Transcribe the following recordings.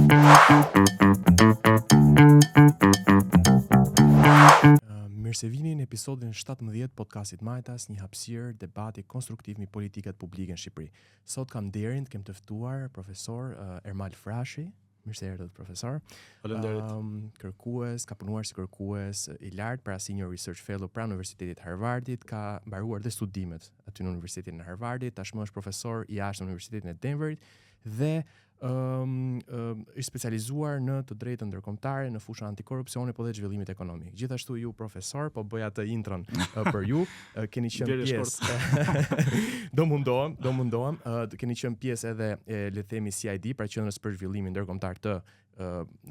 Mirë se vini në episodin 17 podcastit Majtas, një hapësirë debati konstruktiv mbi politikat publike në Shqipëri. Sot kam nderin të kem të ftuar profesor Ermal Frashi. Mirë se erdhët, profesor. Faleminderit. Kërkues, ka punuar si kërkues i lartë para Senior Research Fellow pranë Universitetit Harvardit, ka mbaruar dhe studimet aty në Universitetin e Harvardit, tashmë është profesor i jashtë në Universitetin e Denverit dhe është specializuar në të drejtën ndërkombëtare, në fushën antikorrupsioni po dhe zhvillimit ekonomik. Gjithashtu ju profesor, po bëja të intron për ju, keni qenë pjesë. do mundohem, keni qenë pjesë edhe le të themi CID, pra Qendrës për Zhvillimin Ndërkombëtar të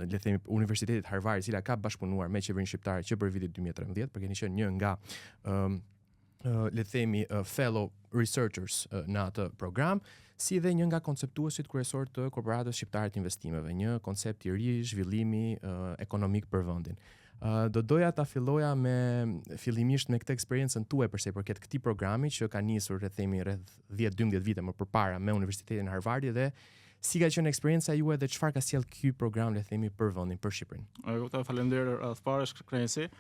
le të themi Universitetit Harvard, e cila ka bashkëpunuar me qeverinë shqiptare që për vitin 2013, për keni qenë një nga le të themi fellow researchers në atë program, si dhe një nga konceptuesit kryesor të Korporatës Shqiptare të Investimeve, një koncept i ri zhvillimi ekonomik për vendin. Do doja ta filloja fillimisht me këtë eksperiencën tuaj përse i përket këtij programi që ka nisur rreth 10-12 vite më përpara me Universitetin e Harvardit dhe si ka qenë eksperjenca juaj dhe çfarë ka sjell ky program le të themi për vendin, për Shqipërinë. Faleminderit rreth parë, kënaqësi.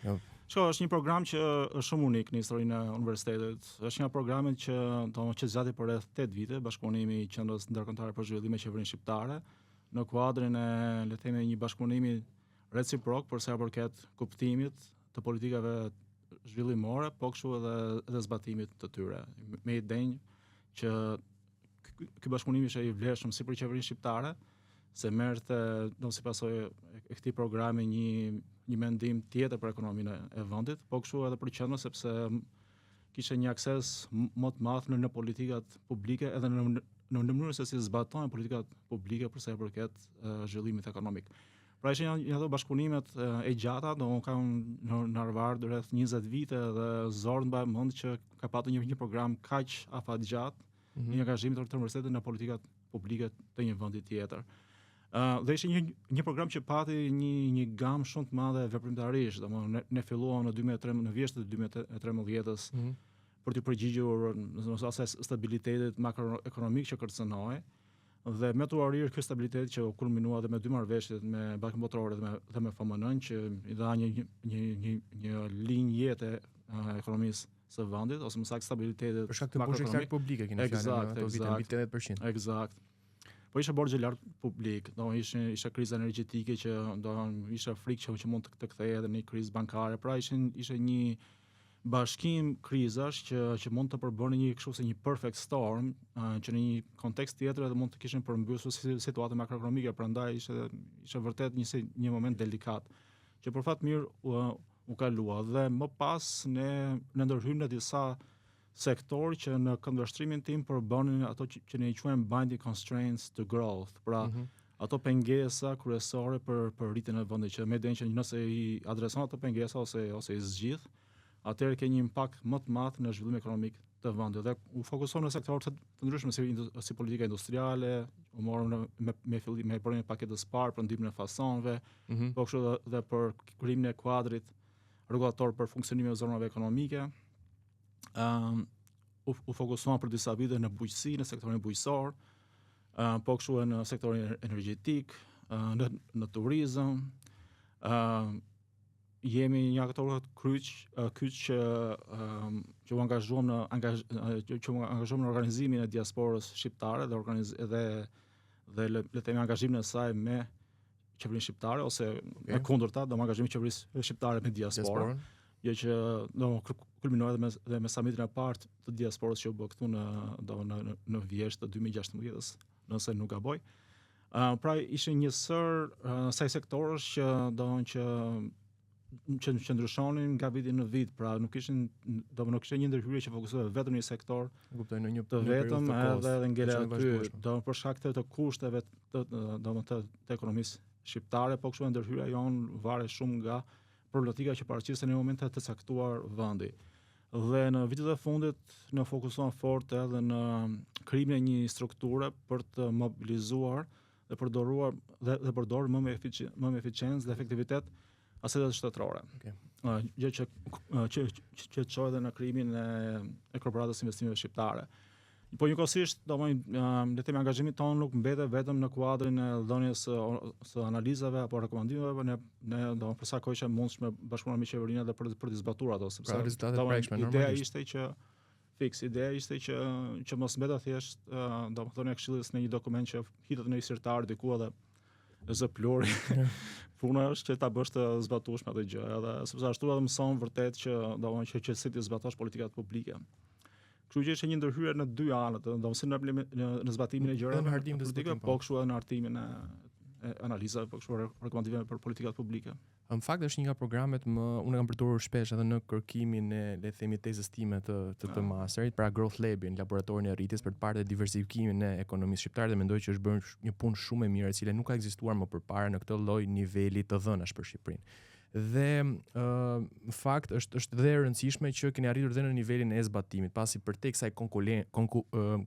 Është një program që është shumë unik në historinë e universitetit. Është një program që zgjati për rreth 8 vite, bashkëpunimi i Qendrës Ndërkombëtare për Zhvillim me Qeverinë Shqiptare në kuadrin e le të themi një bashkëpunimi reciprok për sa i përket kuptimit të politikave zhvillimore, po kështu edhe zbatimit të tyre. Me idenë që ky bashkëpunim ishte i vlerëshëm si për Qeverinë Shqiptare, se merrte si pasojë e këtij programi një mendim tjetër për ekonominë e vendit, po kështu edhe për qendrën sepse kishte një akses më të madh në politikat publike edhe në mënyrën se si zbatojnë politikat publike për sa i përket zhvillimit ekonomik. Pra ishin një ato bashkëpunimet e gjata, kam në Harvard rreth 20 vite dhe zor mbaj mend që ka patur një program kaq afatgjat, një angazhim të universitetit në politikat publike të një vendi tjetër. Dhe ishte një program që pati një gamë shumë të madhe veprimtarisht, ne filluam në 2013, në vjesht të 2013-s për të përgjigjur në asaj stabilitetit makroekonomik që kërcënoi dhe me tuarir ky stabilitet që kulminua dhe me dy marrëveshjet me Bankën Botërore dhe me FMN-n që i dha një linjë jetë ekonomisë së vendit ose më saktë stabilitetit për shkak të buxhetit publik keni fjalën ato vite mbi 80%. Eksakt. Po ishte borxhi lart publik, ishte kriza energjetike që ishte frikë që mund të kthehej edhe në krizë bankare. Pra ishte një bashkim krizash që mund të përbënin një kështu si një perfect storm, që në një kontekst tjetër edhe mund të kishin përmbysur situatën makroekonomike, prandaj ishte vërtet një moment delikat, që për fat mirë u kalua dhe më pas ne ndërhyjmë në disa sektor që në këndvështrimin tim përbënin ato që ne i quajmë binding constraints to growth, pra ato pengesa kryesore për rritjen e vendit, që me idenë që nëse i adreson ato pengesa ose i zgjidh, atëherë ka një impakt më të madh në zhvillimin ekonomik të vendit dhe u fokuson në sektorë të ndryshme si politika industriale, u morëm me bërimin e paketës parë për ndihmën e fasonëve, po kështu dhe për krijimin e kuadrit rregullator për funksionimin e zonave ekonomike. U fokusuan për disa vite në bujqësi, në sektorin bujqësor, po kështu në sektorin energjetik, në turizëm. Jemi një aktor kyç që u angazhuam në organizimin e diasporës shqiptare dhe le të themi angazhimin e saj me qeverinë shqiptare ose e kundërta, angazhimin e qeverisë shqiptare me diasporën. Jo që kulminoi edhe me summitin e parë të diasporës që u bë këtu në vjesht të 2016-s, nëse nuk gaboj. Pra ishte një saj sektorësh që ndryshonin nga viti në vit, pra nuk kishte një ndërhyrje që fokusohej vetëm në një sektor, në një të vetëm edhe ngele aty, për shkak të kushteve të ekonomisë shqiptare, po kështu ndërhyrja jon varet shumë nga problematika që paraqisten në momente të caktuar vendi. Dhe në vitet e fundit në fokusuan fort edhe në krijimin e një strukture për të mobilizuar dhe përdorur më me eficiencë dhe efektivitet asetet shtetërore. Gjë që çoi edhe në krijimin e Korporatës Investimeve Shqiptare. Po njëkohësisht, le të themi angazhimi tonë nuk mbetet vetëm në kuadrin e dhënies së analizave apo rekomandimeve, ne do për sa kohë që mundshme bashkëpunon me qeverinë edhe për të zbatuar ato, sepse rezultatet prekshme normalisht. Ideja ishte që mos mbeta thjesht domethënë këshillis në një dokument që hitet në një sirtar diku edhe zë pluri. Puna është që ta bësh të zbatueshme atë gjë, edhe sepse ashtu edhe mëson vërtet që domethënë që si të zbatosh politikat publike. Kështu që ishte një ndërhyrje në dy anët, domethënë në zbatimin e gjërave politike, po kështu edhe në hartimin e analizave, po kështu rekomandimeve për politikat publike. Në fakt është një nga programet unë kam përdorur shpesh edhe në kërkimin e le të themi tezës time të masterit, pra Growth Lab-in, laboratorin e rritjes për të parë diversifikimin e ekonomisë shqiptare, dhe mendoj që është bërë një punë shumë e mirë e cila nuk ka ekzistuar më përpara në këtë lloj niveli të dhënash për Shqipërinë. Dhe në fakt është dhe e rëndësishme që keni arritur dhe në nivelin e zbatimit, pasi përtek kësaj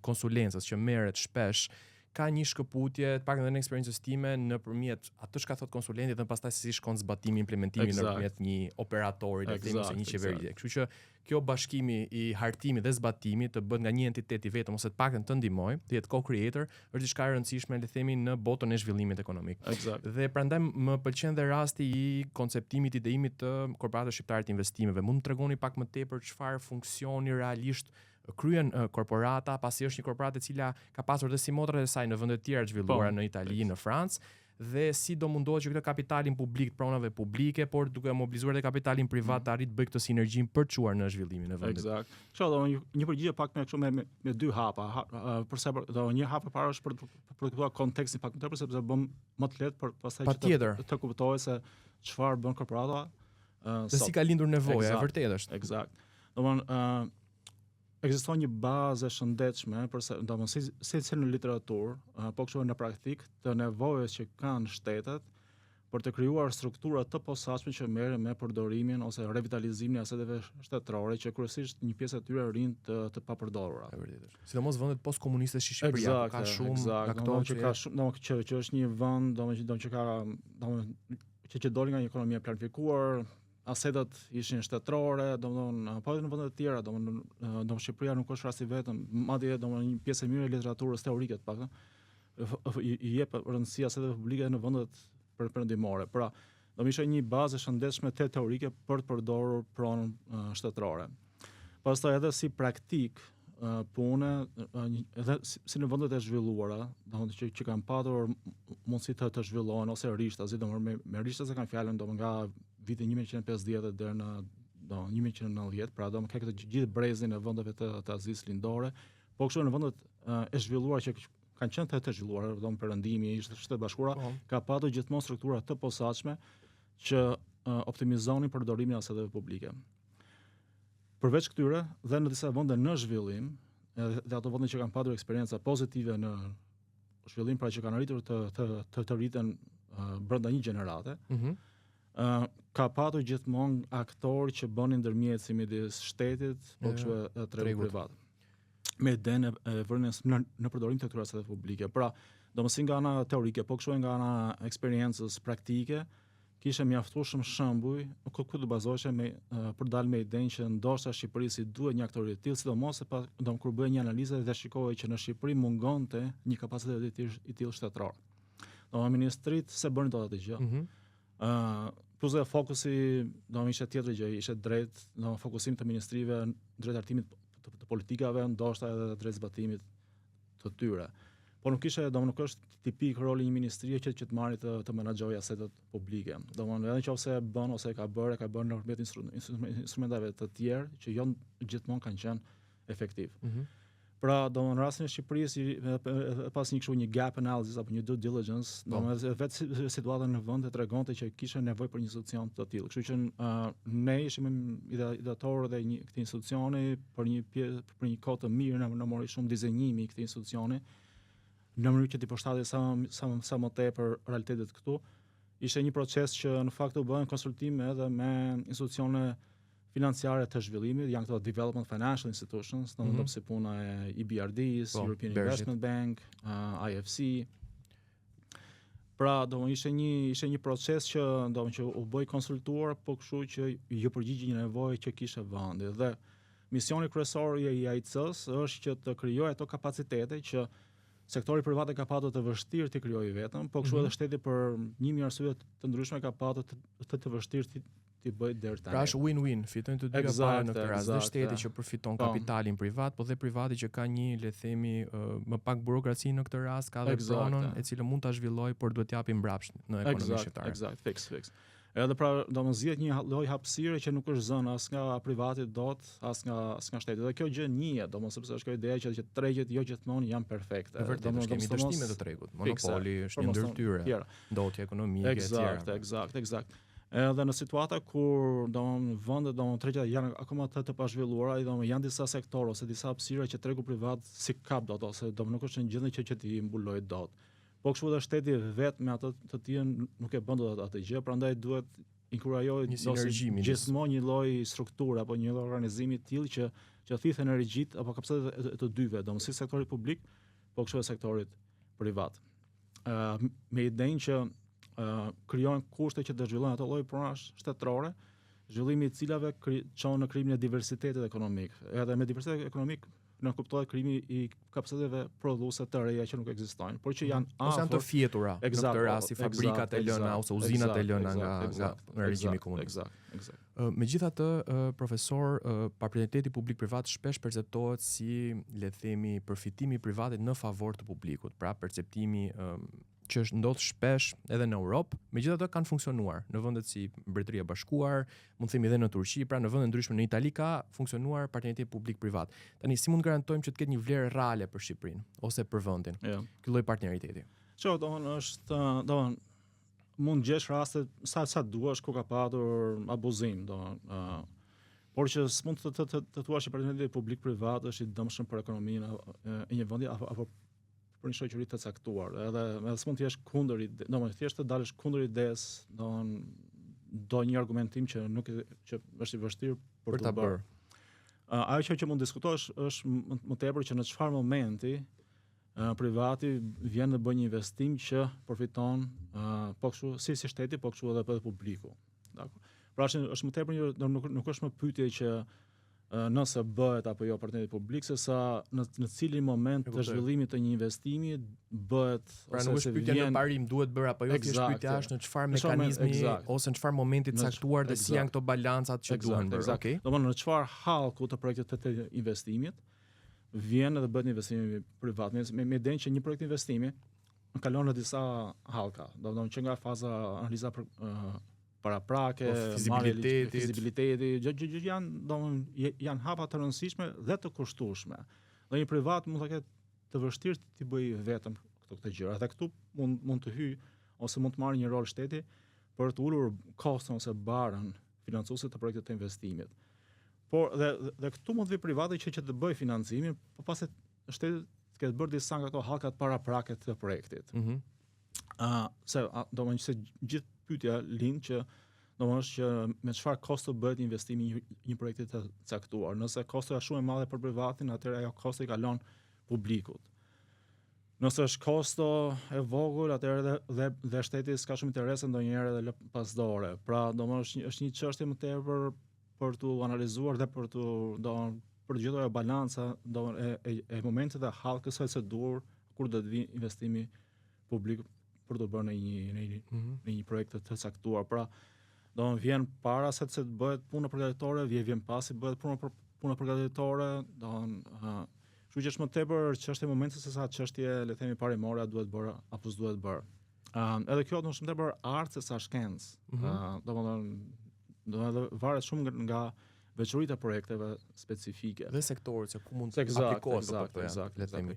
konsulencës që merret shpesh ka një shkëputje, të paktën edhe në eksperiencës time, nëpërmjet atë çka thot konsulenti dhe pastaj si shkon zbatimi, implementimi nëpërmjet një operatori, le të themi, ose një qeverie. Kështu që kjo bashkimi i hartimit dhe zbatimit të bëhet nga një entitet i vetëm ose të paktën të ndihmoj, të jetë co-creator, është diçka e rëndësishme, le të themi, në botën e zhvillimit ekonomik. Dhe prandaj më pëlqen dhe rasti i konceptimit i idejimit të korporatës shqiptare të investimeve. Mund të tregoni pak më tepër çfarë funksioni realisht kryen korporata, pasi është një korporatë e cila ka pasur dhe si motrat e saj në vende të tjera të zhvilluara, në Itali, në Francë, dhe si do mundohet që këtë kapitalin publik, pronave publike, por duke mobilizuar dhe kapitalin privat të arrit bëj këtë sinergjin për të çuar në zhvillimin e vendit. Eksakt. Kështu një përgjigje pak me dy hapa. Përse një hap e parë është për të kuptuar kontekstin pak më tepër, sepse bën më të lehtë për pastaj të kuptohet se çfarë bën korporata. Se si ka lindur nevoja, e vërtetë është. Eksakt. Domthonë ekziston një bazë e shëndetshme si në literaturë, po kështu në praktik, të nevojës që kanë shtetet për të krijuar struktura të posaçme që merren me përdorimin ose revitalizimin e aseteve shtetërore, që kryesisht një pjesë e tyre rinë të papërdorura. Sidomos vendet postkomuniste si Shqipëria, ka shumë nga këto që është një vend që doli nga një ekonomia planifikuar. Asetet ishin shtetërore, domethënë, po edhe në vende të tjera, domethënë Shqipëria nuk është rasti vetëm, madje domethënë një pjesë e mirë e literaturës teorike të paktën i jep rëndësi aseteve publike në vendet perëndimore. Pra, ishte një bazë shëndetshme teorike për të përdorur pronën shtetërore. Pastaj edhe si praktik pune, edhe si në vendet e zhvilluara, domethënë që kanë patur mundësi të zhvillohen ose rishtazi, domethënë me rishtazi kanë fjalën domethënë nga viti 1950 deri në 1990, pra ka këtë gjithë brezin e vendeve të Azisë Lindore, po kështu në vendet e zhvilluara që kanë qenë të zhvilluara, domethënë perëndimi, Shtetet Bashkuara, ka patur gjithmonë struktura të posaçme që optimizonin përdorimin e aseteve publike. Përveç këtyre, dhe në disa vende në zhvillim, dhe ato vende që kanë patur eksperjenca pozitive në zhvillim, pra që kanë arritur të rriten brenda një gjenerate, ka patur gjithmonë aktorë që bënin ndërmjetësi midis shtetit po kështu e tregut privat. Me idenë e vënies në përdorim të këtyre aseteve publike. Pra, domosdoshmë nga ana teorike, po kështu nga ana eksperiencës praktike, kishte mjaftueshëm shembuj ku do bazoheshe për dalë me idenë që ndoshta Shqipërisi duhet një aktor i tillë, sidomos kur bëhej një analizë dhe shikohej që në Shqipëri mungonte një kapacitet i tillë shtetëror. Ministrit se bënin dot atë gjë. Plus dhe fokusi ishte tjetër gjë, ishte drejt fokusim të ministrive drejt hartimit të politikave, ndoshta edhe drejt zbatimit të tyre. Po nuk është tipik roli një ministrie që të marrë të menaxhojë asetet publike. Edhe nëse e bën ose e ka bërë nëpërmjet instrumentave të tjerë që jo gjithmonë kanë qenë efektiv. Pra, në rastin e Shqipërisë, pas një gap analysis apo një due diligence, vetë situata në vend tregonte që kishte nevojë për një institucion të tillë. Kështu që ne ishim ideatorë dhe këtij institucioni për një kohë të mirë, në mori shumë dizenjimi i këtij institucioni, në mënyrë që t'i përshtatej sa më tepër realitetet këtu. Ishte një proces që në fakt u bën konsultime edhe me institucione financiare të zhvillimit, janë këto Development Financial Institutions, si puna e EBRD-s, European Investment Bank, IFC. Pra, ishte një proces që u bë konsultuar, po kështu që ju përgjigji një nevojë që kishte vendi. Dhe misioni kryesor i EAC-s është që të krijojë ato kapacitete që sektori privat e ka patur të vështirë të krijojë vetëm, po kështu edhe shteti për 1000 arsye të ndryshme ka patur të vështirë ti bëj deri tani. Pra është win-win, fitojnë të dyja para në këtë rast. Dhe shteti që përfiton kapitalin privat, po dhe privati që ka një, le të themi, më pak burokraci në këtë rast, ka dhe pronën e cilën mund ta zhvillojë, por duhet t'japi mbrapsht në ekonominë shqiptare. Eksakt, fix. Edhe pra do më zgjedh një lloj hapësire që nuk është zënë as nga privati dot, as nga shteti. Dhe kjo gjë njihet, domosdoshmë sepse është kjo ideja që tregjet jo gjithmonë janë perfekte. Vërtet, kemi dështime të tregut. Monopoli është një ndërtyrë, ndotje ekonomike e tjera. Eksakt. Edhe në situata kur vendet tregjet janë akoma të pazhvilluara, janë disa sektorë ose disa hapësira që tregu privat si kap dot ose nuk është në gjendje që ti mbuloj dot. Po kështu edhe shteti vetë me atë të tjerë nuk e bën dot atë gjë, prandaj duhet inkurajoj gjithmonë një lloj strukture apo një lloj organizimi të tillë që thith energjitë apo kapacitetet të dyve, si sektorit publik, po kështu edhe sektorit privat. Me idenë që krijojnë kushte që të zhvillojnë ato lloj pronash shtetërore, zhvillimi i cilave çon në krijimin e diversitetit ekonomik. Edhe me diversitet ekonomik në kuptohet krijimi i kapaciteve prodhuese të reja që nuk ekzistojnë, por që janë ose janë të fjetura në këtë rast si fabrikat e lëna ose uzinat e lëna nga regjimi komunist. Eksakt. Megjithatë, profesor, partneriteti publik-privat shpesh perceptohet si, le të themi, përfitimi i privatit në favor të publikut, pra perceptimi që ndodh shpesh edhe në Europë, megjithatë kanë funksionuar në vendet si Mbretëria e Bashkuar, mund të themi edhe në Turqi, pra në vende ndryshme në Itali ka funksionuar partneriteti publik-privat. Tani si mund garantojmë që të ketë një vlerë reale për Shqipërinë ose për vendin? Ky lloj partneriteti. Mund gjesh raste sa duash ku ka patur abuzim, por që s'mund të thuash që partneriteti publik-privat është i dëmshëm për ekonominë e një vendi apo për një shoqëri të caktuar. Edhe s'mund të jesh kundër thjesht të dalësh kundër idesë, do një argumentim që që është i vështirë për të bërë. Ajo që mund diskutosh është më tepër që në çfarë momenti privati vjen të bëjë një investim që përfiton po kështu si shteti, po kështu edhe publiku. Dakor. Pra është më tepër nuk është më pyetje që nëse bëhet apo jo partneriteti publik, se sa në cilin moment të zhvillimit të një investimi bëhet pra nuk është pyetja në parim duhet bërë apo jo, thjesht pyetja është në çfarë mekanizmi ose në çfarë momenti të caktuar dhe si janë këto balancat që duhen bërë. Okej. Domthonë në çfarë hallku të projektit të investimit vjen edhe bëhet investimi privat. Me idenë që një projekt investimi kalon në disa hallka. Domthonë që nga faza analiza paraprake, fizibiliteti, gjë janë hapa të rëndësishme dhe të kushtueshme. Dhe një privat mund të ketë të vështirë të bëjë vetëm këto gjëra. Dhe këtu mund të hyjë ose mund të marrë një rol shteti për të ulur koston ose barën financuese të projektit të investimit. Por dhe këtu mund të vi privati që të bëjë financimin, por pasi shteti të ketë bërë disa nga ato hallkat paraprake të projektit. Se gjithë pyetja lind që domosdoshmë që me çfarë kosto bëhet investimi i një projekti të caktuar. Nëse kosto është shumë e madhe për privatin, atëherë ajo kosto i kalon publikut. Nëse është kosto e vogël, atëherë dhe shteti s'ka shumë interes ndonjëherë edhe lë pas dore. Pra domosdoshmë është një çështje më tepër për tu analizuar dhe për të gjetur balanca e momentit dhe hallkës së dur kur do të vinë investimi publik për të bërë në një projekt të caktuar. Pra, vjen para se të bëhet punë përgatitore, vjen pasi bëhet punë përgatitore, kështu që është më tepër çështje momenti se sa çështje, le të themi, parimore duhet bërë apo s'duhet bërë. Edhe kjo është më tepër art se sa shkencë. Domethënë varet shumë nga veçoritë e projekteve specifike dhe sektorit se ku mund të aplikohet le të themi.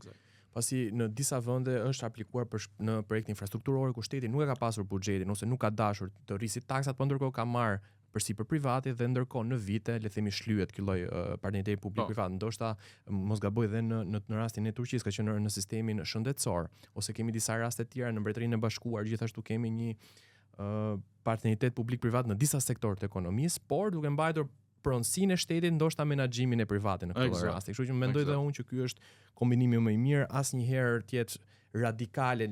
Pasi në disa vende është aplikuar në projekte infrastrukturore ku shteti nuk e ka pasur buxhetin ose nuk ka dashur të rrisi taksat, por ndërkohë ka marrë përsipër privati dhe ndërkohë në vite le të themi shlyhet ky lloj partneriteti publik-privat. Ndoshta mos gaboj edhe në rastin e Turqisë, ka qenë në sistemin shëndetësor, ose kemi disa raste të tjera në Mbretërinë e Bashkuar, gjithashtu kemi një partneritet publik-privat në disa sektorë të ekonomisë, por duke mbajtur pronësinë e shtetit, ndoshta menaxhimin e private në këtë rast. Kështu që mendoj dhe unë që ky është kombinimi më i mirë, asnjëherë të jetë radikale,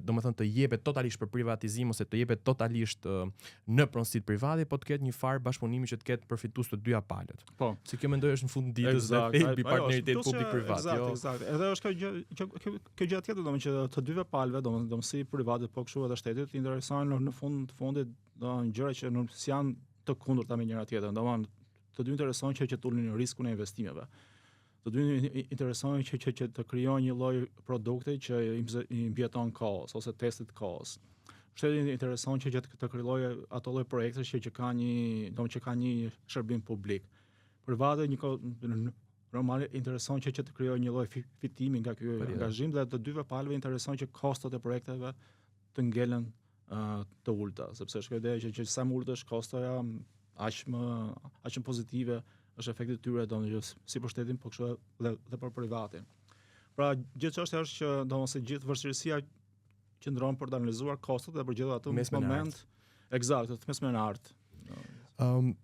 domethënë të jepet totalisht për privatizim ose të jepet totalisht në pronësitë private, po të ketë një farë bashkëpunimi që të ketë përfitues të dyja palët. Po. Si kjo mendoj është në fund ditës dhe thelbi partneritet publik-privat. Eksakt. Edhe është kjo gjë tjetër, domethënë që të dyve palëve, domethënë si private po kështu edhe shtetit interesojnë në fundit gjëra që nuk janë të kundërta me njëra tjetrën. Domethënë të dy interesojnë që të ulin riskun e investimeve. Të dy interesojnë që të krijojnë një lloj produkti që i mbijeton kohës ose testit kohës. Shteti intereson që të krijojë ato lloj projektesh që ka një shërbim publik. Private normal intereson që të krijojë një lloj fitimi nga ky angazhim dhe të dyve palëve intereson që kostot e projekteve të ngelen të ulta, sepse është ideja që sa më ulët është kostoja, aq më pozitive është efekti i tyre si për shtetin, po kështu edhe për privatin. Pra gjithë çështja është që domosdoshmë gjithë vështirësia qëndron për të analizuar kostot dhe për gjithë ato në moment eksakt, të mesme në art.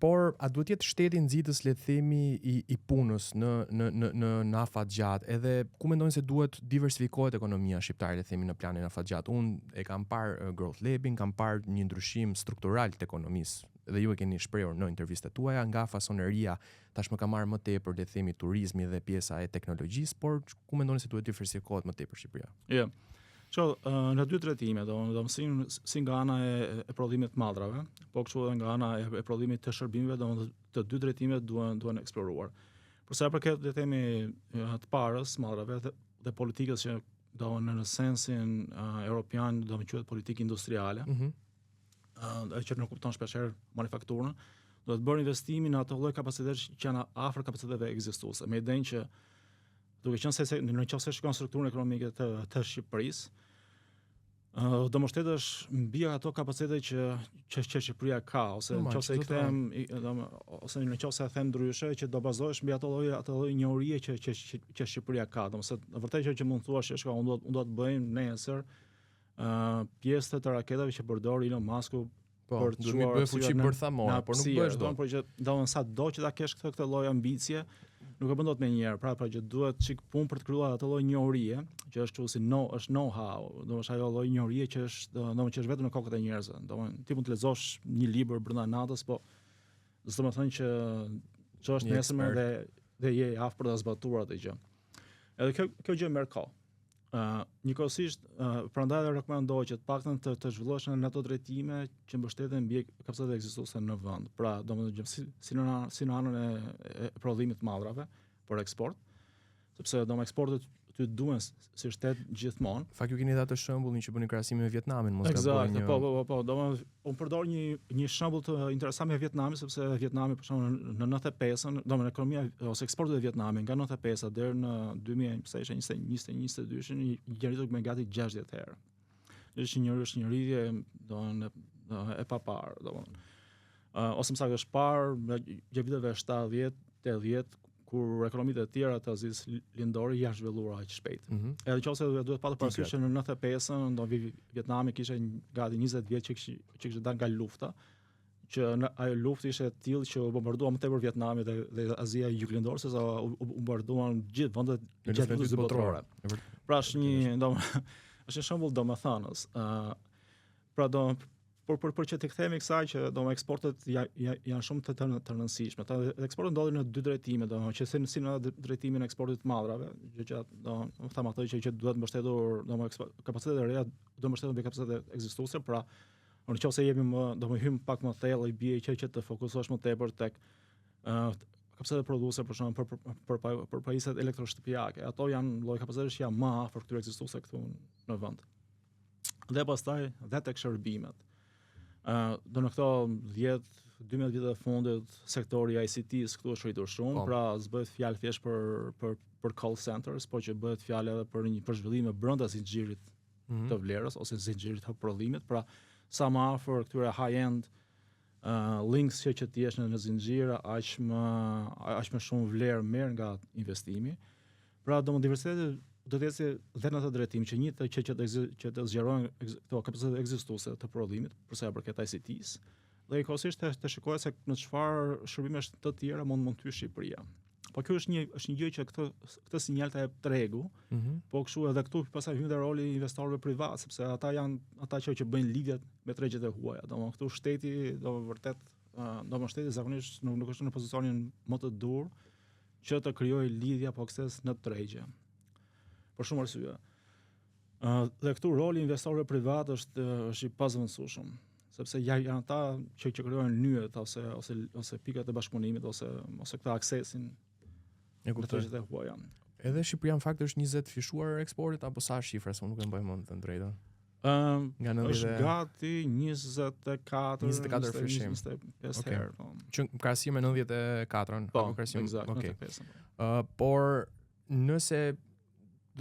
Por a duhet jetë shteti nxitës le të themi i punës në afatgjat, edhe ku mendojnë se duhet diversifikohet ekonomia shqiptare le të themi në planin afatgjat? Unë e kam parë Growth Labin, kam parë një ndryshim struktural të ekonomisë dhe ju e keni shprehur në intervistat tuaja, nga fasoneria tashmë ka marrë më tepër le të themi turizmi dhe pjesa e teknologjisë, por ku mendoni se duhet diversifikohet më tepër Shqipëria? Në dy drejtime, si nga ana e prodhimit të madrave, po kështu edhe nga ana e prodhimit të shërbimeve, të dy drejtimet duhen eksploruar. Për sa i përket le të themi të parës, madrave dhe politikës që në sensin europian quhet politikë industriale, që nuk kupton shpeshherë manufakturën, do të bërë investimin në ato lloj kapacitetesh që janë afër kapaciteteve ekzistuese. Me idenë që duke qenë se nëse shikon strukturën ekonomike të Shqipërisë, do mbështetesh mbi ato kapacitete që Shqipëria ka, ose nëse i them ose nëse e them ndryshe, që do bazohesh mbi ato lloj njohurie që Shqipëria ka. Domethënë vërtet që mund thuash që unë do të bëjmë nesër pjesë të raketave që përdor Elon Musku për të bëjë fuqi bërthamore, por nuk bësh dot. Por që sa do që ta kesh këtë lloj ambicie, nuk e bën dot me njëherë. Pra që duhet çik punë për të krijuar atë lloj njohurie, që është kështu është know-how, domethënë ajo lloj njohurie që është vetëm në kokët e njerëzve. Domethënë ti mund të lexosh një libër brenda natës, po domethënë që është nesër dhe je afër për ta zbatuar atë gjë. Edhe kjo gjë merr kohë. Njëkohësisht, prandaj rekomandoj që të paktën të zhvillohesh në ato drejtime që mbështeten mbi kapacitetet ekzistuese në vend. Pra, domethënë si në anën e prodhimit të madrave për eksport, sepse eksportet ty duhen si shtet gjithmonë. Fakt ju keni dhënë shembullin që bëni krahasimin me Vietnamin, mos ka bërë një. Po, domethënë unë përdor një shembull të interesant me Vietnamin, sepse Vietnami për shembull në 95-ën, domethënë ekonomia ose eksportet e Vietnamit nga 95-a deri në 2021-2022 ngjarritën me gati 60 herë. Është një rritje domethënë e paparë, domethënë. Ose më saktë është parë gjatë viteve 70, 80 kur ekonomitë e tjera të Azisë Lindore janë zhvilluar aq shpejt. Edhe nëse duhet patur parasysh që në 95-ën Vietnami kishte gati 20 vjet që kishte dalë nga lufta, që ajo luftë ishte e tillë që u bombardua më tepër Vietnami dhe Azia Juglindore sesa u bombarduan gjithë vendet gjatë luftës botërore. Pra është një shembull domethënës. Pra por që të kthehemi kësaj që eksportet janë shumë të rëndësishme. Eksportet ndodhin në dy drejtime, që si në drejtimin e eksportit të madrave, që them ato që duhet mbështetur, kapacitetet e reja duhet mbështetur mbi kapacitetet ekzistuese, pra nëse jemi më hym pak më thellë, i bie që të fokusohesh më tepër tek kapacitetet prodhuese për shembull për pajisjet elektroshtëpiake. Ato janë lloj kapacitetesh që janë më afër këtyre ekzistuese këtu në vend. Dhe pastaj dhe tek shërbimet. Do në këto 12 vite e fundit sektori ICT-s këtu është rritur shumë, pra s'bëhet fjalë thjesht për call centers, por që bëhet fjalë edhe për zhvillime brenda zinxhirit të vlerës ose zinxhirit të prodhimit, pra sa më afër këtyre high-end links që ti jesh në zinxhir, aq më shumë vlerë merr nga investimi. Pra diversiteti do të ecë dhe në atë drejtim që që të zgjerojnë këto kapacitete ekzistuese të prodhimit, për sa i përket ICT-s, dhe njëkohësisht të shikohet se në çfarë shërbimesh të tjera mund të hyjë Shqipëria. Po kjo është një gjë që këtë sinjal ta jep tregu, po kështu edhe këtu pastaj hyn dhe roli i investorëve privat, sepse ata janë ata që bëjnë lidhjet me tregjet e huaja. Domethënë këtu shteti shteti zakonisht nuk është në pozicionin më të dur që të krijojë lidhje apo akses në tregje. Për shumë arsye. Dhe këtu roli i investorëve privat është i pazëvendësueshëm, sepse janë ata që krijojnë nyjet ose pikat e bashkëpunimit ose këtë aksesin në tregjet e huaja. Edhe Shqipëria në fakt është 20 fishuar eksportit apo sa shifra, se nuk e mbaj mend të drejtën. Është gati 24 fishim. 25 herë. Që krahasim me 94-ën apo krahasim. Okej. Por nëse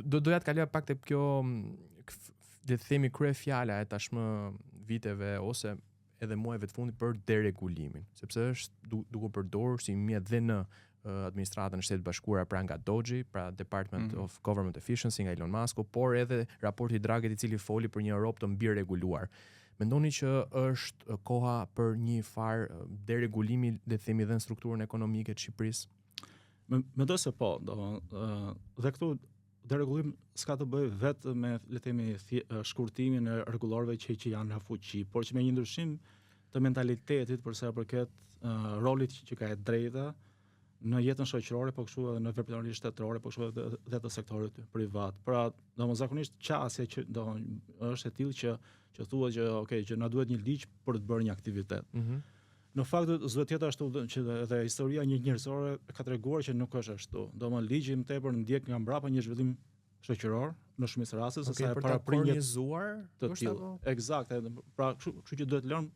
doja të kaloj pak te kjo le të themi kryefjala e tashmë viteve ose edhe muajve të fundit për deregulimin, sepse është duke përdorur si mjet dhe në administratën e Shtetit Bashkuar pra nga DOGE, pra Department of Government Efficiency nga Elon Musk, por edhe raporti Draghi i cili foli për një Europë të mbi reguluar. Mendoni që është koha për një farë deregulimi, le të themi, dhe në strukturën ekonomike të Shqipërisë? Mendoj se po, dhe këtu deregullim s'ka të bëjë vetë me le të themi shkurtimin e rregullarëve që janë në fuqi, por që me një ndryshim të mentalitetit për sa i përket rolit që ka e drejta në jetën shoqërore, po kështu edhe në veprimtarinë shtetërore, po kështu edhe të sektorit privat. Pra, zakonisht qasja që është e tillë që thuhet që që na duhet një ligj për të bërë një aktivitet. Në fakt s'duhet të jetë ashtu që edhe historia njerëzore ka treguar që nuk është ashtu. Domethënë ligji më tepër ndjek nga mbrapa një zhvillim shoqëror në shumicë raste se sa e paraprinjet të tillë. Eksakt, pra kështu që duhet lënë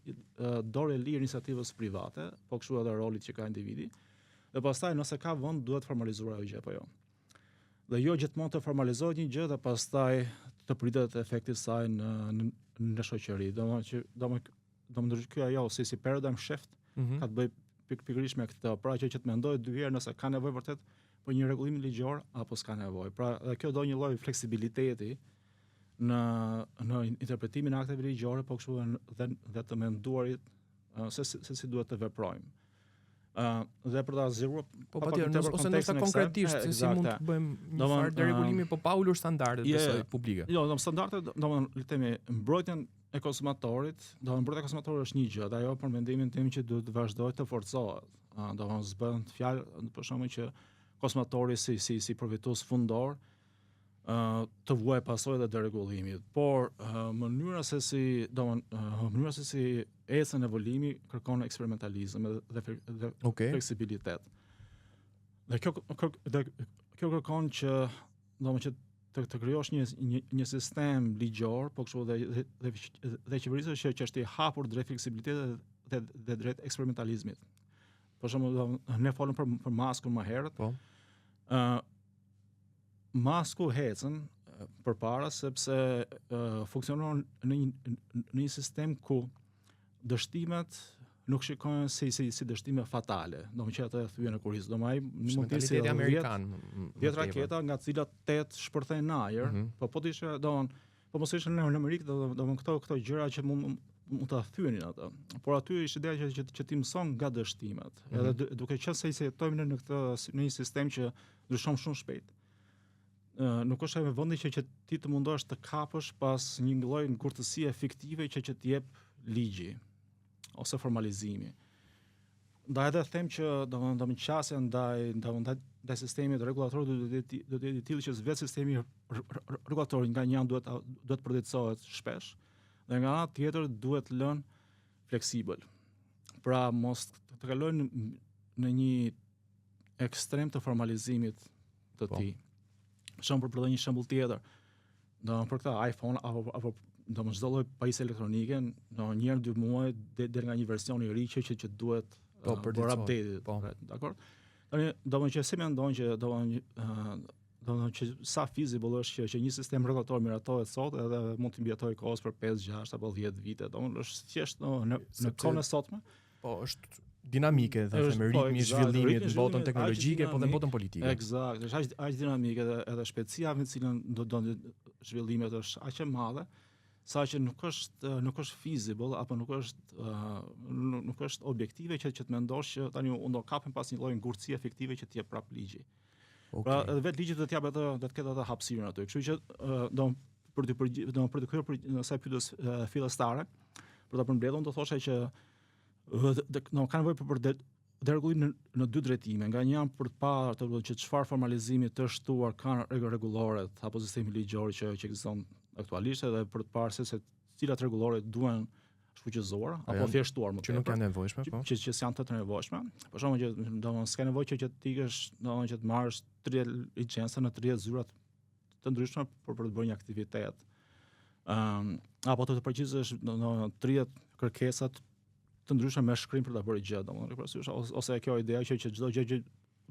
dorë e lirë iniciativës private, po kështu edhe rolit që ka individi. Dhe pastaj nëse ka vend duhet formalizuar ajo gjë apo jo. Dhe jo gjithmonë të formalizohet një gjë dhe pastaj të pritet efekti i saj në shoqëri. Domethënë ky ajo si paradigm shift ka të bëjë pikërisht me këtë. Pra që të mendoj dy herë nëse ka nevojë vërtet për një rregullim ligjor apo s'ka nevojë. Pra kjo do një lloj fleksibiliteti në interpretimin e akteve ligjore, po kështu dhe të menduarit se si duhet të veprojmë. Dhe për ta zgjeruar ose nëse konkretisht se si mund të bëjmë një farë deregulimi po pa ulur standardet besoj publike. Jo, standardet, domethënë le të themi mbrojtjen e konsumatorit, mbrojtja e konsumatorit është një gjë, dhe ajo për mendimin tim që duhet të vazhdojë të forcohet. Domethënë s'bën fjalë për shkakun që konsumatori si përfitues fundor të vuajë pasojat e deregullimit, por mënyra se si ecën evolimi kërkon eksperimentalizëm dhe fleksibilitet. Dhe kjo kërkon që domethënë të krijosh një sistem ligjor, po kështu dhe qeverisë që është i hapur drejt fleksibilitetit dhe drejt eksperimentalizmit. Për shembull, ne folëm për maskun më herët. Po. Masku hecën përpara sepse funksionon në një sistem ku dështimet nuk shikohen si dështime fatale, domethënë që ata e thyen në kurriz. Domethënë mund të ishte amerikan. 10 raketa nga të cilat 8 shpërthejnë në ajër, po të ishte po mos ishte në Amerikë, domethënë këto gjëra që mund ta thyenin ata. Por aty ishte ideja që ti mëson nga dështimet. Edhe duke qenë se jetojmë në një sistem që ndryshon shumë shpejt. Nuk është e vendi që ti të mundosh të kapësh pas një lloji ngurtësie fiktive që të jep ligji ose formalizimi. Ndaj edhe them që domethënë qasja ndaj sistemit rregullator do të jetë i tillë që vetë sistemi rregullator nga një anë duhet përditësohet shpesh dhe nga ana tjetër duhet lënë fleksibël. Pra mos të kalojnë në një ekstrem të formalizimit të tij. Për të dhënë një shembull tjetër, për këtë iPhone apo çdo lloj pajisje elektronike, në një herë 2 muaj deri nga një version i ri që duhet për update. Dakor? Domethënë që si mendon që domethënë që sa feasible është që një sistem rregullator miratohet sot edhe mund të mbijetojë kohës për 5, 6 apo 10 vite. Domethënë është thjesht në kohën e sotme. Po është dinamike, thënë ritmi i zhvillimit në botën teknologjike, po dhe në botën politike. Eksakt, është aq dinamike edhe shpejtësia me të cilën do zhvillimet është aq e madhe saqë nuk është feasible apo nuk është objektive që të mendosh që tani unë do kapem pas një lloji ngurtësie efektive që të jep prap ligji. Okay. Pra edhe vetë ligji do të jap atë, do të ketë atë hapësirën aty. Kështu që për të kthyer për asaj pyetjes fillestare, për ta përmbledhur do thosha që ka nevojë për deregullim në dy drejtime. Nga një janë për të parë që çfarë formalizimi të shtuar kanë rregulloret apo sistemi ligjor që ekziston aktualisht, edhe për të parë se cilat rregullore duhen shfuqizuar apo thjeshtuar më tepër. Që nuk janë nevojshme, po. Që janë të nevojshme. Për shkakun që domosdoshmë s'ka nevojë që të ikësh, domosdoshmë që të marrësh 30 licenca në 30 zyra të ndryshme për të bërë një aktivitet. Apo të përgjigjesh në 30 kërkesa të ndryshme me shkrim për ta bërë gjë, domosdoshmë, ose kjo ideja që çdo gjë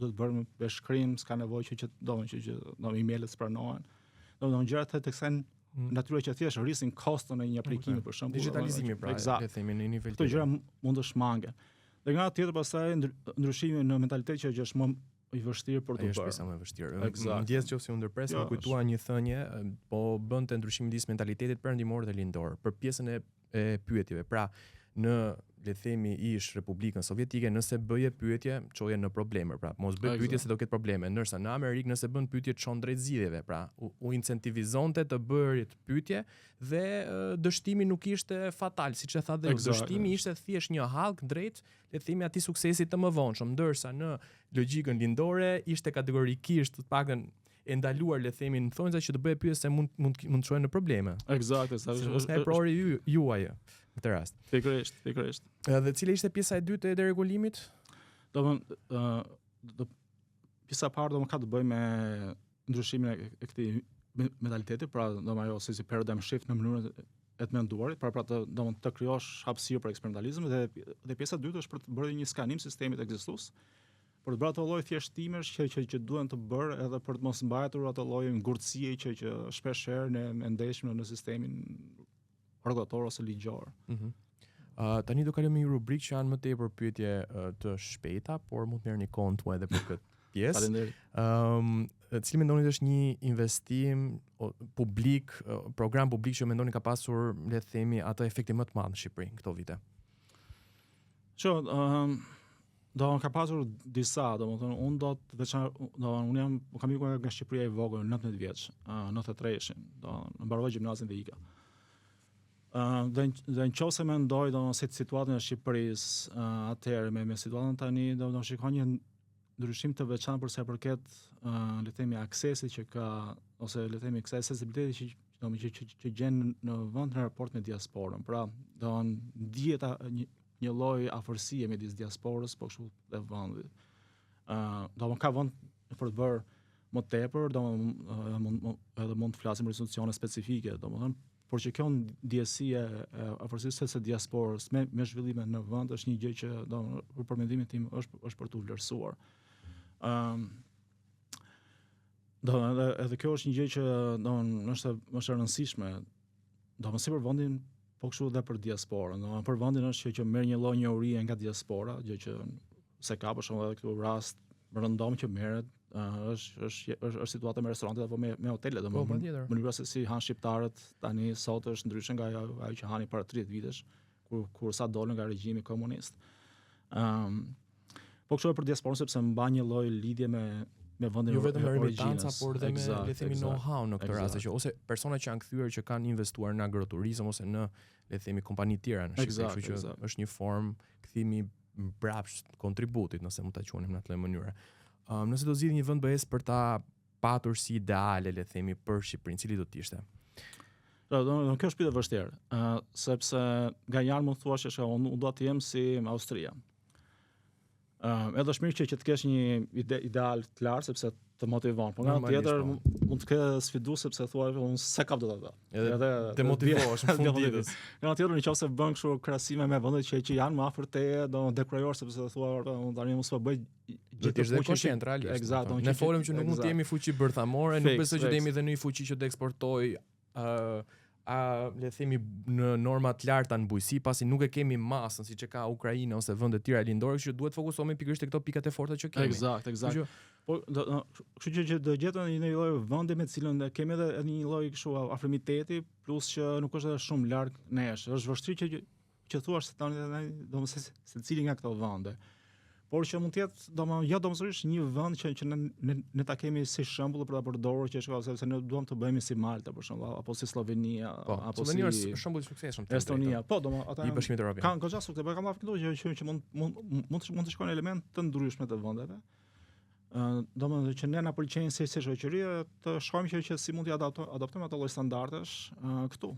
do të bëhet me shkrim, s'ka nevojë që domosdoshmë emailët pranohen. Domosdoshmë gjërat të kësaj natyre që thjesht rrisin kostën e një aplikimi për shembull. Digitalizimi pra, le të themi në nivel tjetër. Këto gjëra mund të shmangen. Dhe nga tjetër pastaj ndryshimi në mentalitet që është më i vështirë për të bërë. Është më e vështirë. Ndjes qoftë u ndërpres, më kujtua një thënie, po bënte ndryshimin midis mentalitetit perëndimor dhe lindor për pjesën e pyetjeve. Pra, në le të themi ish Republikën Sovjetike, nëse bëje pyetje, çoje në probleme, pra mos bëj pyetje se do ketë probleme, ndërsa në Amerikë nëse bën pyetje çon drejt zgjidhjeve, pra u incentivizonte të bërit pyetje dhe dështimi nuk ishte fatal, siç e tha dhe dështimi ishte thjesht një hallk drejt le të themi atij suksesit të mëvonshëm, ndërsa në logjikën lindore ishte kategorikisht të paktën e ndaluar le të themi në thonjza që të bëjë pyetje se mund të çojë në probleme. Eksakt, është errori juaj në këtë rast. Pikërisht. Dhe cila ishte pjesa e dytë e deregulimit? Pjesa e parë ka të bëjë me ndryshimin e këtij mentaliteti, pra ajo si paradigm shift në mënyrën e të menduarit, pra të krijosh hapësirë për eksperimentalizëm dhe pjesa e dytë është për të bërë një skanim sistemit ekzistues, për të bërë ato lloj thjeshtimesh që duhen të bërë edhe për të mos mbajtur ato lloj ngurtësie që shpeshherë ne ndeshim në sistemin rregullator ose ligjor. Tani do kalojmë një rubrikë që janë më tepër pyetje të shpejta, por mund të merrni kohën tuaj edhe për këtë pjesë. Faleminderit. Cili mendoni është një investim publik, program publik që mendoni ka pasur, le të themi, atë efekti më të madh në Shqipëri këto vite? Ka pasur disa, domethënë unë kam ikur nga Shqipëria e vogël 19 vjeç, 93-shin, në mbaroj gjimnazin dhe ika. Dhe në qoftë se mendoj se situatën e Shqipërisë atëherë me situatën tani, do shikoj një ndryshim të veçantë për sa i përket le të themi aksesit që ka, ose le të themi kësaj sensibiliteti që gjen në vend në raport me diasporën. Pra, ndihet një lloj afërsie midis diasporës po kështu dhe vendit. Ka vend për të bërë më tepër, edhe mund të flasim për institucione specifike, domethënë, por që kjo ndjesi e afërsisë së diasporës me zhvillime në vend është një gjë që për mendimin tim është për të vlerësuar. Edhe kjo është një gjë që është më e rëndësishme, si për vendin, po kështu dhe për diasporën. Për vendin është që merr një lloj njohurie nga diaspora, gjë që se ka për shembull edhe këtu rast rëndom që merret, është situata me restorantet apo me hotelet, mënyra se si han shqiptarët tani sot është ndryshe nga ajo që hani para 30 vitesh, kur sa dolën nga regjimi komunist. Po kështu për diasporën sepse mban një lloj lidhje me vendin jo vetëm me remitanca, por dhe me le të themi know-how në këtë rast, që ose persona që janë kthyer që kanë investuar në agroturizëm ose në le të themi kompani të tjera në Shqipëri, kështu që është një formë kthimi mbrapsht kontributit, nëse mund ta quajmë në atë mënyrë. Nëse do zgjidhni një vend BE-s për ta patur si ideale, le të themi, për Shqipërinë, cili do të ishte? Kjo është pyetje e vështirë, sepse nga janë mund thua që unë do të jem si Austria. Edhe është mirë që të kesh një ideal të lartë sepse të motivon, por nga tjetër mund të kesh sfidues sepse thua unë se kap do ta bëj. Edhe të motivohesh në fund ditës. Nga tjetër nëse bën kështu krahasime me vendet që janë më afër teje, do dekrojor sepse thua unë tani mos po bëj gjithë të fuqi realisht. Eksakt. Ne folëm që nuk mund të jemi fuqi bërthamore, nuk besoj që të jemi dhe në një fuqi që të eksportoj le të themi në norma të larta në bujqësi, pasi nuk e kemi masën siç e ka Ukraina ose vende të tjera lindore, kështu që duhet fokusohemi pikërisht te këto pikat e forta që kemi. Eksakt. Po kështu që do gjetën një lloj vendi me të cilën kemi edhe një lloj kështu afrimiteti, plus që nuk është edhe shumë larg nesh. Është vështirë që thuash se tani domosdoshmë se cili nga këto vende. Por që mund të jetë domosdoshmërisht një vend që ne ta kemi si shembull për ta përdorur që është sepse ne duam të bëhemi si Malta për shembull, apo si Slovenia, apo Slovenia është shembull i suksesshëm. Estonia. Po, ata i bashkimit evropian. Kanë goxha sukses, por kanë këtu që mund të shkojnë elemente të ndryshme të vendeve. Domethënë që ne na pëlqejnë si shoqëri të shkojmë që si mund t'i adaptojmë ato lloj standardesh këtu.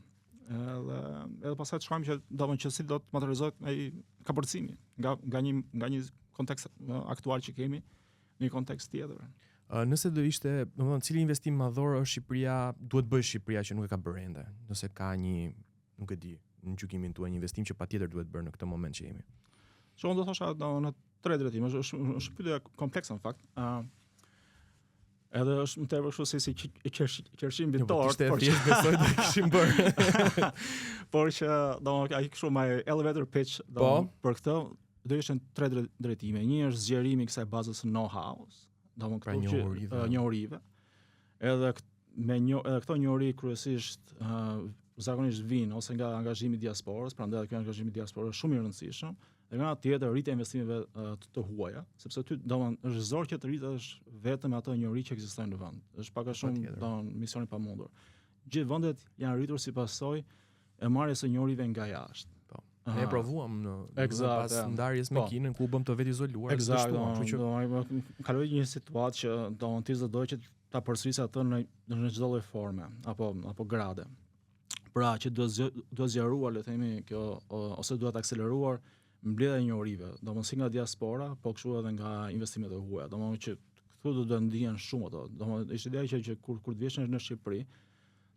Edhe pastaj të shkojmë që domethënë që si do të materializohet ai kapërcimi nga një kontekst aktual që kemi në një kontekst tjetër. Nëse do ishte, domethënë cili investim madhor është Shqipëria, duhet bëj Shqipëria që nuk e ka bërë ende. Nëse ka një, nuk e di, në gjykimin tuaj një investim që patjetër duhet bërë në këtë moment që jemi. Unë do thosha në 3 drejtime, është pyetje komplekse në fakt. Edhe është më tepër kështu si qershim mbi tort, por që besoj të kishim bërë. Por që ai kështu my elevator pitch për këtë do ishin 3 drejtime. Një është zgjerimi i kësaj bazës know-how, domethënë këtu njohurive. Edhe këto njohuri kryesisht zakonisht vijnë ose nga angazhimi i diasporës, prandaj ky angazhim i diasporës është shumë i rëndësishëm. Dhe nga tjetër rritja e investimeve të huaja, sepse ty domethënë është zor që të rritesh vetëm ato njohuri që ekzistojnë në vend. Është pak a shumë misioni i pamundur. Gjithë vendet janë rritur si pasojë e marrjes së njohurive nga jashtë. Ne provuam pas ndarjes me Kinën ku u bëm të vetë izoluar. Eksakt. Kaloi një situatë që ti do doje që ta përsërisë atë në çdo lloj forme apo grade. Pra që duhet zgjeruar, le të themi, kjo ose duhet akseleruar mbledhja e njohurive, domethënë si nga diaspora, po kështu edhe nga investimet e huaja. Domethënë që këtu do ndihen shumë ato. Domethënë ishte ideja që kur të vjesh në Shqipëri,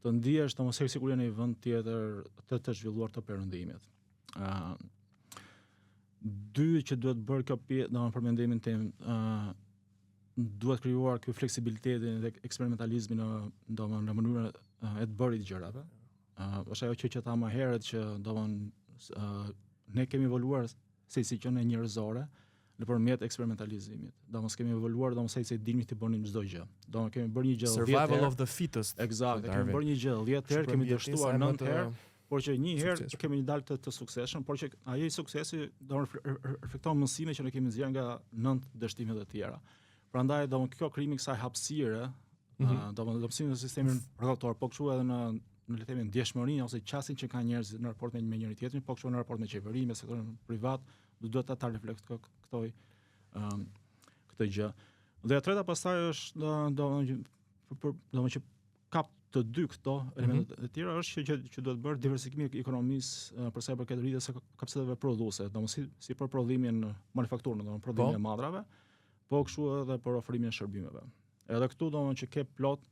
të ndihesh domosdoshmë sigurisht në një vend tjetër të zhvilluar të perëndimit. Dy që duhet bërë kjo domethënë për mendimin tim, duhet krijuar ky fleksibilitetin dhe eksperimentalizmin në mënyrën e të bërit gjërave. Është ajo që tha më herët që domethënë ne kemi evoluar si qenë njerëzore nëpërmjet eksperimentalizimit. Domethënë kemi evoluar domosdoshmë se dinim të bënim çdo gjë. Domethënë kemi bërë një gjë 10 herë. Survival of the fittest. Eksakt, kemi bërë një gjë 10 herë, kemi dështuar 9 herë. Por që një herë kemi një dalë të suksesshëm, por që ai suksesi do reflekton mësimet që ne kemi nxjerrë nga 9 dështimet e tjera. Prandaj kjo krijimi kësaj hapësire, domethënë në sistemin rrogator, po kështu edhe në le të themi ndjeshmërinë ose qasjen që kanë njerëzit në raport me njëri tjetrin, po kështu në raport me qeverinë, me sektorin privat, duhet ta reflektoj këtë gjë. Dhe e treta pastaj është domethënë që kap të dy këto elementet e tjera është që duhet bërë diversifikimi i ekonomisë për sa i përket rritjes së kapaciteteve prodhuese, domethënë si për prodhimin manufakturën, domethënë prodhimin e madrave, po kështu edhe për ofrimin e shërbimeve. Edhe këtu domethënë që ke plot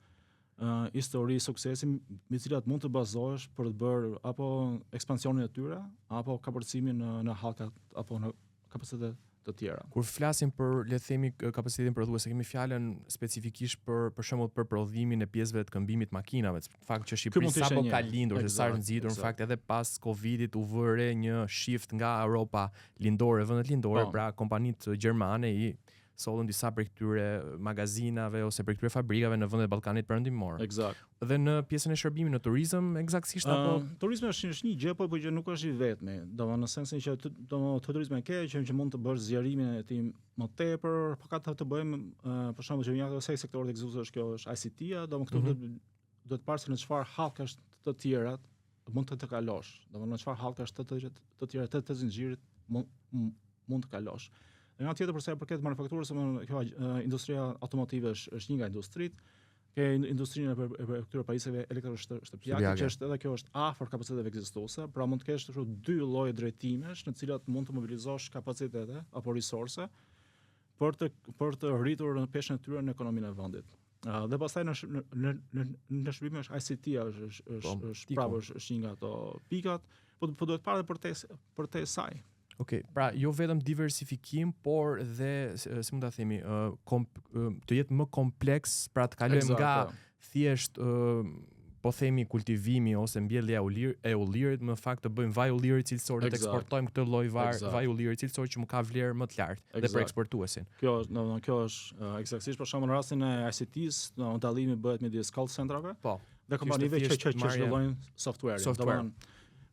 histori suksesi me cilat mund të bazohesh për të bërë apo ekspansionin e tyre, apo kapërcimin në hallkat apo në kapacitete të tjera. Kur flasim për le të themi kapacitetin prodhuese, kemi fjalën specifikisht për shembull për prodhimin e pjesëve të këmbimit makinave. Në fakt që Shqipëria sapo ka lindur, se sa nxitur, në fakt edhe pas Covidit u vëre një shift nga Europa lindore, vendet lindore, pra kompanitë gjermane i sollën disa prej këtyre magazinave ose prej këtyre fabrikave në vendet Ballkanit Perëndimor. Eksakt. Dhe në pjesën e shërbimit, në turizëm, eksaktësisht apo turizmi është një gjë, po që nuk është i vetmi. Domethënë në sensin që turizmi ke që mund të bësh zgjerimin e tij më tepër, po ka të bëjmë për shembull që një ose sektorit ekzekutiv kjo është ICT-a, domethënë këtu do të parë se në çfarë hallkash të tjera mund të kalosh. Domethënë në çfarë hallkash të tjera të zinxhirit mund të kalosh. Dhe nga tjetër përsa i përket manufakturës, kjo industria automotive është një nga industritë, ke industrinë e këtyre pajisjeve elektroshtëpiake, që është edhe kjo është afër kapaciteteve ekzistuese, pra mund të kesh dy lloje drejtimesh në të cilat mund të mobilizosh kapacitete apo resurse për të rritur në peshën e tyre në ekonominë e vendit. Dhe pastaj në shërbime është ICT-a është një nga ato pikat, po duhet parë edhe për te saj. Okej, pra jo vetëm diversifikim, por dhe si mund ta themi, të jetë më kompleks, pra të kalojmë nga thjesht po themi kultivimi ose mbjellja e ullirit, më fakt të bëjmë vaj ulliri cilësor, të eksportojmë këtë lloj vaj ulliri cilësor që më ka vlerë më të lartë dhe për eksportuesin. Kjo është eksaktësisht për shembull në rastin e ICT-s, dallimi bëhet midis call centrave. Po. Dhe kompanive që zhvillojnë software-in.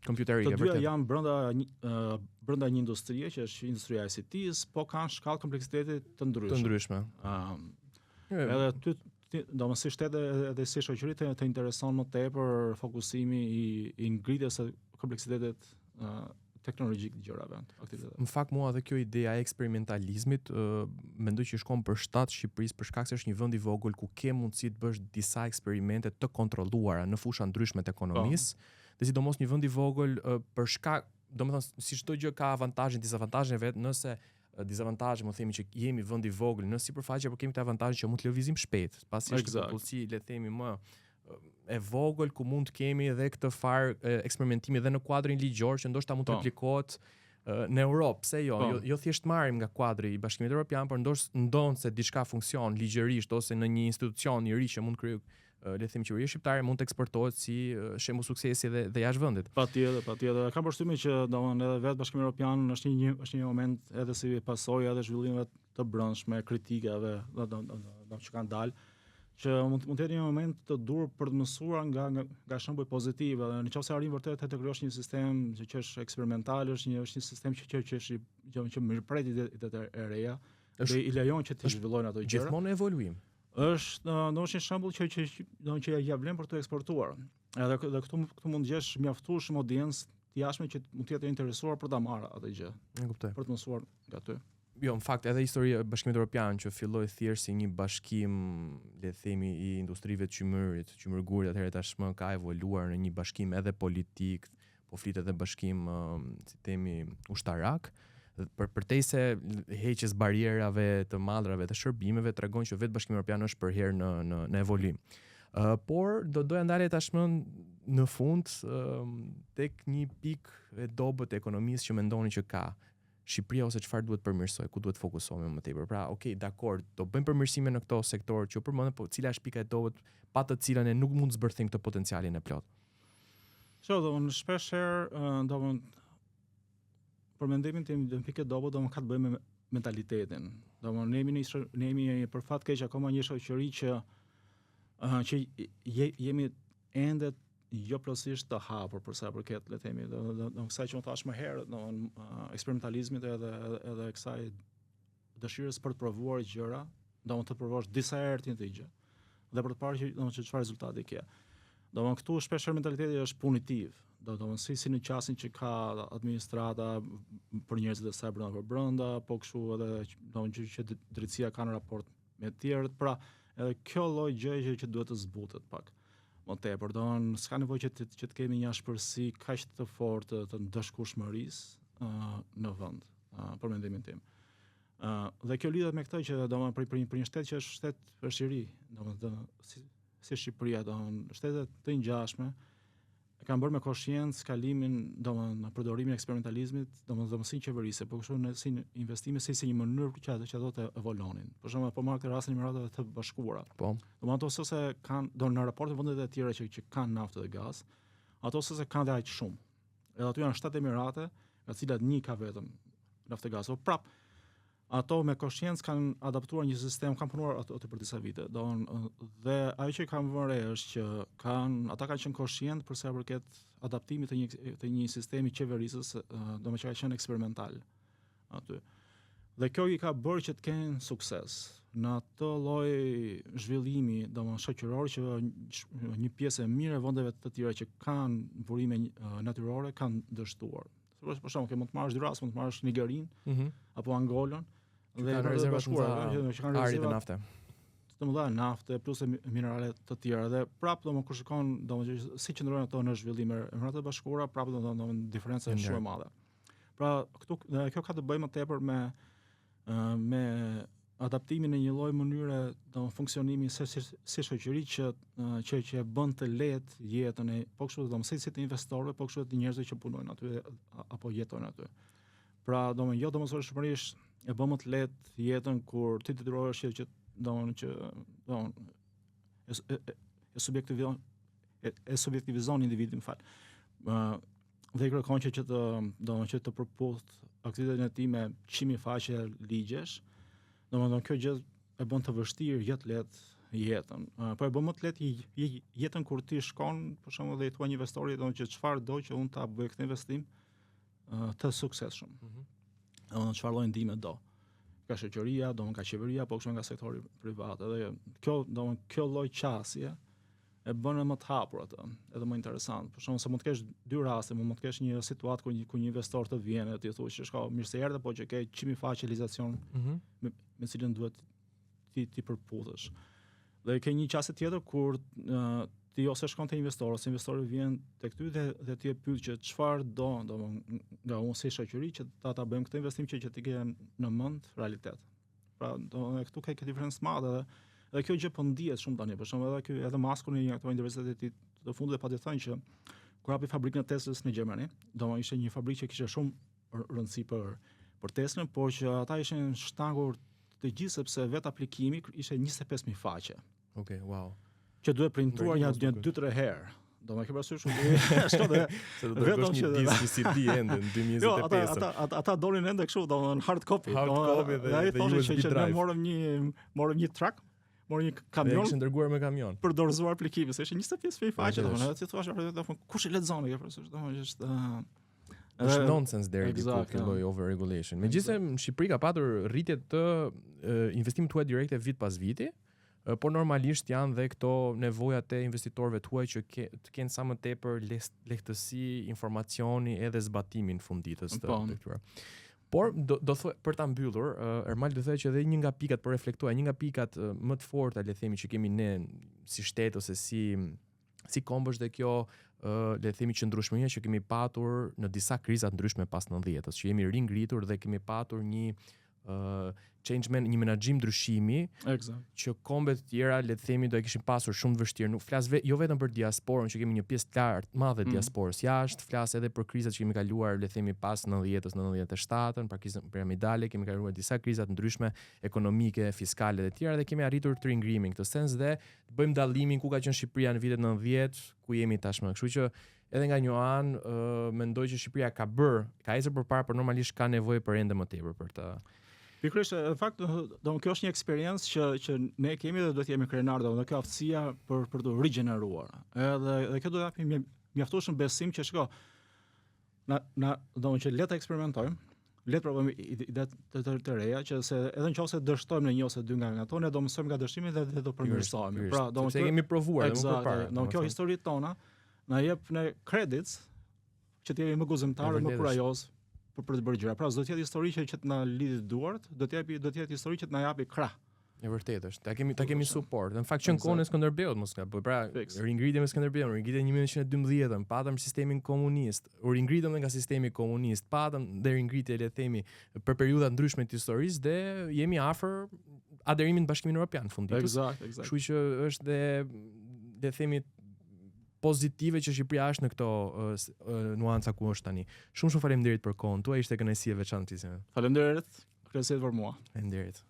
Kompjuterike. Të dyja janë brenda një industrie që është industria e ICT-s, po kanë shkallë kompleksiteti të ndryshme. Edhe ty domosdoshmë si shtete edhe si shoqëri të intereson më tepër fokusimi i ngritjes së kompleksitetit teknologjik të gjërave, aktiviteteve. Në fakt mua edhe kjo ideja e eksperimentalizmit mendoj që shkon për shtat Shqipërisë për shkak se është një vend i vogël ku ke mundësi të bësh disa eksperimente të kontrolluara në fusha ndryshme të ekonomisë. Dhe sidomos një vend i vogël për shkak, domethënë si çdo gjë ka avantazhe, dizavantazhe vet, nëse dizavantazhe më themi që jemi vend i vogël në sipërfaqe, por kemi të avantazhin që mund të lëvizim shpejt. Pasi është popullsi le të themi më e vogël ku mund të kemi edhe këtë farë eksperimentimi edhe në kuadrin ligjor që ndoshta mund të replikohet në Europë, pse jo thjesht marrim nga kuadri i Bashkimit Evropian, por ndonë se diçka funksion ligjërisht ose në një institucion i ri që mund krijoj le të themi qeveria shqiptare mund të eksportohet si shembull suksesi dhe jashtë vendit. Patjetër. Kam përshtypjen që domthonë edhe vetë Bashkimi Evropian është një moment edhe si pasojë edhe zhvillimeve të brendshme, kritikave, që kanë dalë, që mund të jetë një moment të dur për të mësuar nga shembuj pozitiv. Nëse arrin vërtet të krijosh një sistem që është eksperimental, është një sistem që mirëpret idetë e reja dhe i lejon që të zhvillojnë ato gjëra. Gjithmonë evoluim. Është një shembull që ja vlen për të eksportuar. Edhe këtu mund të gjesh mjaftueshëm audiencë të jashtme që mund të jetë interesuar për ta marrë atë gjë. E kuptoj. Për të mësuar nga ty. Jo, në fakt edhe historia e Bashkimit Evropian që filloi thjesht si një bashkim, le të themi, i industrive të qymërit, qymërgurit, atëherë tashmë ka evoluar në një bashkim edhe politik, po flitet edhe bashkim, si themi, ushtarak. Përtejse heqjes barierave të madrave të shërbimeve tregon që vetë Bashkimi Evropian është për herë në evolim. Por doja ndale tashmë në fund tek një pikë e dobët e ekonomisë që mendoni që ka Shqipëria ose çfarë duhet përmirësoj, ku duhet fokusohemi më tepër. Pra, okay, dakor, do bëjmë përmirësime në këto sektor që përmendëm, po cila është pika e dobët pa të cilën ne nuk mund të zbërthejmë këtë potencialin e plot. Domthonë shpesh herë për mendimin tim në pikë dobët ka të bëjë me mentalitetin. Domthonë ne jemi për fat keq akoma një shoqëri që jemi ende jo plotësisht të hapur për sa i përket le të themi kësaj që më thash më herët, eksperimentalizmit edhe kësaj dëshirës për të provuar gjëra, të provosh disa herë të gjë dhe për të parë që çfarë rezultati ke. Këtu shpesh mentaliteti është punitiv. Si në qastin që ka administrata për njerëzit e saj brenda, po kështu edhe që drejtësia ka në raport me të tjerët, pra edhe kjo lloj gjëje që duhet të zbutet pak. Më tepër, s'ka nevojë që të kemi një ashpërsi kaq të fortë të ndëshkueshmërisë në vend, për mendimin tim. Dhe kjo lidhet me këtë që për një shtet që është shtet është i ri, si Shqipëria, shtetet të ngjashme kanë bërë me koshiencë kalimin, përdorimin e eksperimentalizmit, si qeverisë, por kështu si investime si një mënyrë që ato të evoluonin. Për shembull, po marr këtë rastin e Emirateve të Bashkuara. Po. Ato sese kanë në raporte vendet e tjera që kanë naftë dhe gaz, ato sese kanë dhe aq shumë. Edhe aty janë 7 emirate, nga të cilat një ka vetëm naftë dhe gaz. Prap ato me koshiencë kanë adaptuar një sistem, kanë punuar aty për disa vite. Dhe ajo që kam vënë re është që ata kanë qenë koshient për sa i përket adaptimit të një sistemi qeverisës, domethënë që ka qenë eksperimental aty. Dhe kjo i ka bërë që të kenë sukses në atë lloj zhvillimi, shoqëror që një pjesë e mirë e vendeve të tjera që kanë burime natyrore kanë dështuar. Për shembull, mund të marrësh dy raste, mund të marrësh Nigerinë apo Angolën, dhe kanë rezerva që kanë rezerva nafte. Të mëdha nafte plus minerale të tjera dhe prapë kur shikon si qëndrojnë ato në zhvillim Emiratet e Bashkuara, prapë diferenca është shumë e madhe. Pra këtu kjo ka të bëjë më tepër me adaptimin e një lloj mënyre funksionimi si shoqëri që e bën të lehtë jetën po kështu si të investorëve, po kështu të njerëzve që punojnë aty apo jetojnë aty. Pra domosdoshmërisht e bën më të lehtë jetën kur ti detyrohesh që e subjektivizon individin, më fal. Dhe i kërkon që të përputh aktivitetin e tij me 100.000 faqe ligjesh. Domethënë kjo gjë e bën të vështirë, jo të lehtë jetën. Po e bën më të lehtë jetën kur ti shkon, për shembull, dhe i thua një investori që çfarë do që unë ta bëj këtë investim të suksesshëm. Domethënë çfarë lloj ndihme do. Ka shoqëria, ka qeveria, po kështu nga sektori privat. Edhe kjo lloj qasje e bën më të hapur atë, edhe më interesant. Për shembull, se mund të kesh dy raste, mund të kesh një situatë ku një investor të vjen e ti thuaj që shka mirë se erdhe, po që ke 100.000 faqe realizacion me cilën duhet ti përputhesh. Dhe ke një qasje tjetër kur ti ose shkon te investor, ose investori vjen tek ty dhe ti e pyet që çfarë do nga unë si shoqëri që ta bëjmë këtë investim që ti ke në mend realitet. Pra, këtu ka diferencë madhe dhe kjo gjë po ndihet shumë tani. Për shembull, edhe Masku në një ato universiteti të fundit e pati thënë që kur hapi fabrikën e Teslës në Gjermani, ishte një fabrikë që kishte shumë rëndësi për Teslën, por që ata ishin shtangur të gjithë sepse vetë aplikimi ishte 25.000 faqe. Okej, wow. Që duhet printuar një 2-3 herë. Do më ke parasysh shko dhe vetëm që diski CD ende në 2025. Jo, ata dolin ende kështu, domethënë hard copy. Dhe ai thoshte që ne morëm një truck, morëm një kamion. Ishte dërguar me kamion. Për dorëzuar aplikimin, se ishte 25.000 faqe, domethënë ti thua kush e lexon, ke parasysh, domethënë është nonsense deri diku kjo lloj overregulation. Megjithëse në Shqipëri ka patur rritje të investimit tuaj direkte vit pas viti, por normalisht janë dhe këto nevojat e investitorëve tuaj që të kenë sa më tepër lehtësi, informacioni edhe zbatimin funditës të këtyre. Por do thoj për ta mbyllur, Ermal do thojë që edhe një nga pikat për reflektuar, një nga pikat më të forta le të themi që kemi ne si shtet ose si kombësh dhe kjo le të themi qëndrueshmëria që kemi patur në disa kriza të ndryshme pas 90-s, që jemi ringritur dhe kemi patur një një menaxhim ndryshimi që kombet tjera le të themi do e kishin pasur shumë të vështirë. Nuk flas jo vetëm për diasporën që kemi një pjesë të madhe diasporës jashtë, flas edhe për krizat që kemi kaluar le të themi pas 90-s, 97-ën, pra krizën piramidale, kemi kaluar disa kriza të ndryshme ekonomike, fiskale dhe tjera dhe kemi arritur të ringrimin këtë sens dhe bëjmë dallimin ku ka qenë Shqipëria në vitet 90, ku jemi tashmë. Kështu që edhe nga një anë mendoj që Shqipëria ka ecur përpara, por normalisht ka nevojë për ende më tepër për të. Pikërisht, në fakt, kjo është një eksperiencë që ne kemi dhe do të jemi krenar, dhe kjo aftësia për të rigjeneruar. Edhe kjo do të japi mjaftueshëm besim që shiko, që le të eksperimentojmë, le të provojmë ide të reja, që se edhe nëse dështojmë në një ose dy nga ato, ne do mësojmë nga dështimi dhe do përmirësohemi. Pra, sepse kemi provuar edhe më përpara. Kjo histori tona na jep ne credits që të jemi më guzimtarë, më kurajos për të bërë gjëra. Pra, do të jetë histori që të na lidhë duart, do të jetë histori që të na japi krah. E vërtetë është. Ta kemi support. Në fakt që në kohën e Skënderbeut mos ka bëj. Pra, ringritëm me Skënderbeun, ringritëm 1912-ën, patëm sistemin komunist, u ringritëm nga sistemi komunist, patëm dhe ringritje le të themi për periudha ndryshme të historisë dhe jemi afër aderimin në Bashkimin Evropian funditës. Eksakt. Kështu që është dhe le të themi pozitive që Shqipëria është në këto nuanca ku është tani. Shumë faleminderit për kohën tuaj, ishte kënaqësi e veçantë. Faleminderit, kënaqësi për mua. Faleminderit.